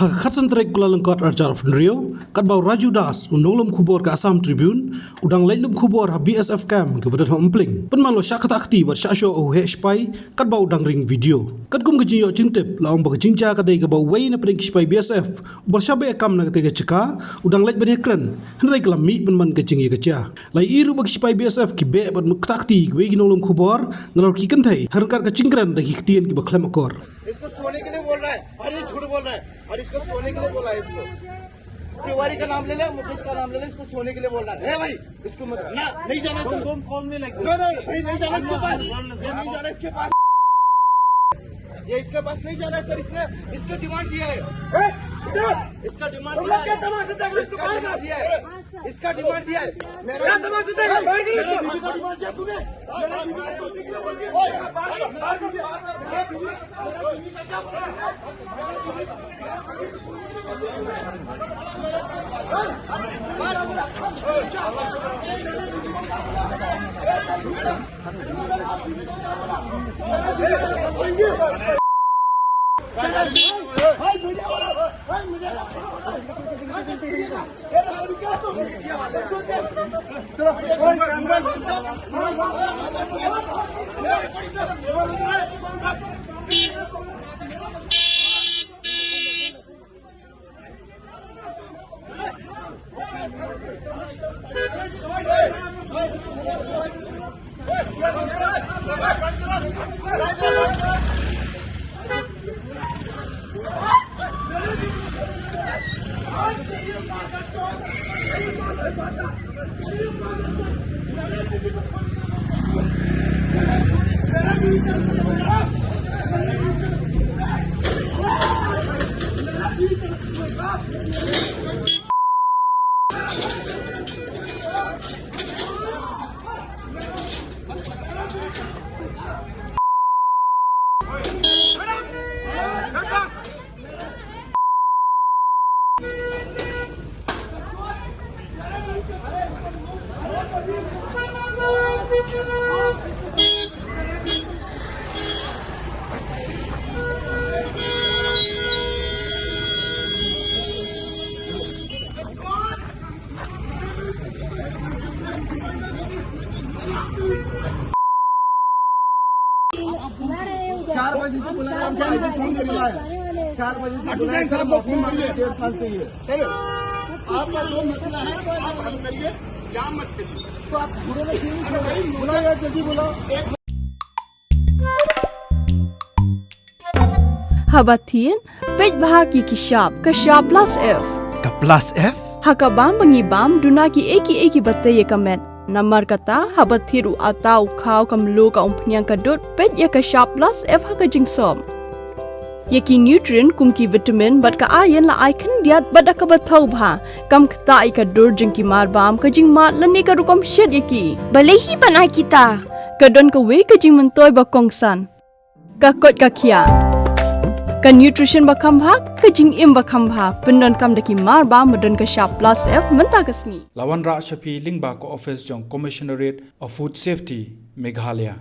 Hakatsan trek Kuala Lengkot Arjar Rio, Katbau Raju Das, Undolum Khubor ke Assam Tribune, Udang Leitlum Khubor ha BSF Camp ke Badan Umpling. Penmalo Shah Ktah buat Shah Show Shipai, Katbau Udang ring video. Katkum ke jinyo cintip, laung bak cinca kadai ke bau wei na peding Shipai BSF, bersyabe akam na kete ke ceka, Udang leit bani keren, hendai kelam mi penman ke cingi ke cah. Lai iru bak Shipai BSF ki be bat Ktah ke wei ginolum Khubor, ngalor ki kentai, harkar ke cingkran dagi ketien ki baklem akor. इसको सोने के लिए बोल रहा है और ये झूठ बोल रहा है और इसको सोने के लिए बोला है इसको तिवारी का नाम ले ले मुकेश का नाम ले ले इसको सोने के लिए बोल रहा है भाई इसको मत ना नहीं जाना sir don't call me like नहीं नहीं जाना इसके पास ये नहीं जाना इसके पास ये इसके पास नहीं जाना है सर इसने इसका डिमांड दिया है इसका डिमांड दिया है इसका डिमांड दिया है मेरा तमाशा देगा इसका डिमांड दिया तूने चार बजे से बुला रहे हैं फोन कर रहा है 4 बजे से बुला रहे हैं सर फोन कर लिए 1.5 साल से ये आपका जो मसला है आप हल करिए क्या मत करिए तो आप बुरे में क्यों बुलाओ यार जल्दी बुलाओ Habatin page bahagi kishap kashap plus F Ka plus F? Hakabam bangibam dunaki eki bataya kamet Namar kata habathiru atau kau kamlu ka umpnyang kadut pet ya ka sharp plus F ha ka jingsom. Yaki nutrient kum ki vitamin bat ka iron la icon diat bat ka bathau bha kam kta I ka dur jingki mar bam ka jing mat lani ka rukom shed yaki. Balehi bana kita. Kadon ka we ka jing mentoy ba kongsan. Ka kot ka kia. Ka nutrition ba khambha ka jing im ba khambha pendon kam daki mar ba madon ka sharp plus F menta kasni. Lawan Ra Shapi Lingba ko office jong Commissionerate of Food Safety Meghalaya.